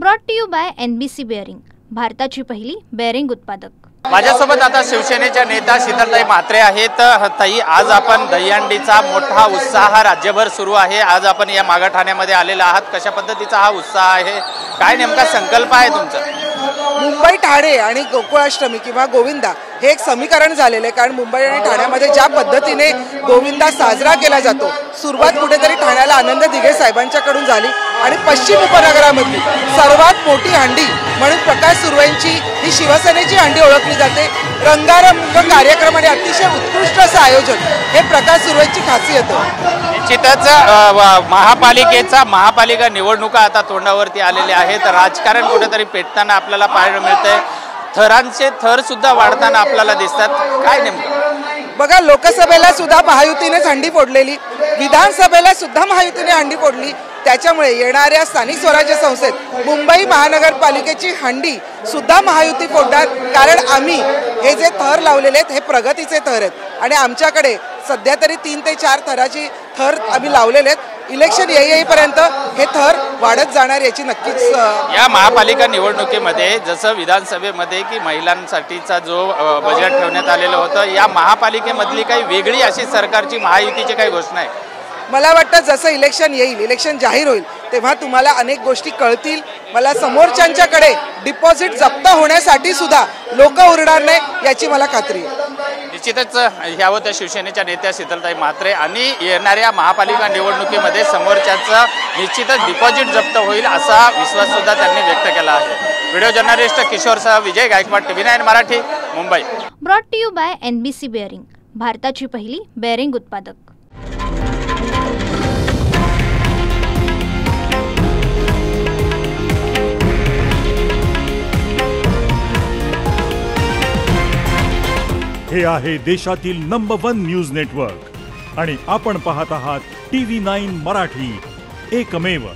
Brought to you by NBC bearing, भारताची पहिली bearing उत्पादक। माझ्यासोबत आता शिवसेनेच्या नेता शीतलताई म्हात्रे आहेत। ताई, आज आपण दहीहंडीचा मोठा उत्साह राज्यभर सुरू आहे। आज आपण या मागा ठाण्यामध्ये आलेला आहात। कशा पद्धतीचा हा उत्साह आहे, काय नेमका संकल्प आहे तुमचा? मुंबई ठाणे आणि गोकुळाष्टमी किंवा गोविंदा हे एक समीकरण झालेले आहे। कारण मुंबई आणि ठाण्यामध्ये ज्या पद्धतीने गोविंदा साजरा केला जातो, सुरुवात कुठेतरी ठाण्याला आनंद दिघे साहेबांच्याकडून झाली आणि पश्चिम उपनगरामधली सर्वात मोठी हंडी म्हणून प्रकाश सुर्वेंची ही शिवसेनेची हंडी ओळखली जाते। रंगारंग कार्यक्रम आणि अतिशय उत्कृष्ट असं आयोजन हे प्रकाश सुर्वेंची खासियत आहे। निश्चितच महापालिका निवडणुका आता तोंडावरती आलेल्या आहेत। राजकारण कुठेतरी पेटताना आपल्याला पाहायला मिळतंय। थरांचे थर सुद्धा वाढताना आपल्याला दिसतात। काय नेमकं बघा, लोकसभेला सुद्धा महायुतीनेच हंडी फोडलेली, विधानसभेला सुद्धा महायुतीने हंडी फोडली। त्याच्यामुळे येणाऱ्या स्थानिक स्वराज्य संस्थेत मुंबई महानगरपालिकेची हंडी सुद्धा महायुती फोडणार। कारण आम्ही हे जे थर लावलेले आहेत हे प्रगतीचे थर आहेत आणि आमच्याकडे सध्या तरी 3 ते 4 थराची थर आम्ही लावलेले आहेत। इलेक्शन येईपर्यंत हे थर वाढत जाणार याची नक्कीच। या महापालिका निवडणुकीमध्ये जसं विधानसभेमध्ये की महिलांसाठीचा जो बजेट ठेवण्यात आलेलं होतं, या महापालिकेमधली काही वेगळी अशी सरकारची महायुतीची काही घोषणा आहे? मला वाटतं जसं इलेक्शन येईल, इलेक्शन जाहीर होईल तेव्हा तुम्हाला अनेक गोष्टी कळतील। मला समोरच्यांच्याकडे डिपॉझिट जप्त होण्यासाठी सुद्धा लोक उरणार नाही याची मला खात्री आहे। निश्चितच ह्या होत्या शिवसेनेच्या नेत्या शीतलताई म्हात्रे आणि येणाऱ्या महापालिका निवडणुकीमध्ये समोरच्याचं निश्चितच डिपॉझिट जप्त होईल असा विश्वास सुद्धा त्यांनी व्यक्त केला आहे। व्हिडिओ जर्नलिस्ट किशोरसह Vijay Gaikwad, TV9 Marathi, Mumbai. Brought to you by NBC bearing, भारताची पहिली बेअरिंग उत्पादक। हे आहे देशातील नंबर 1 न्यूज नेटवर्क आणि आपण पाहत आहात TV9 मराठी, एकमेव।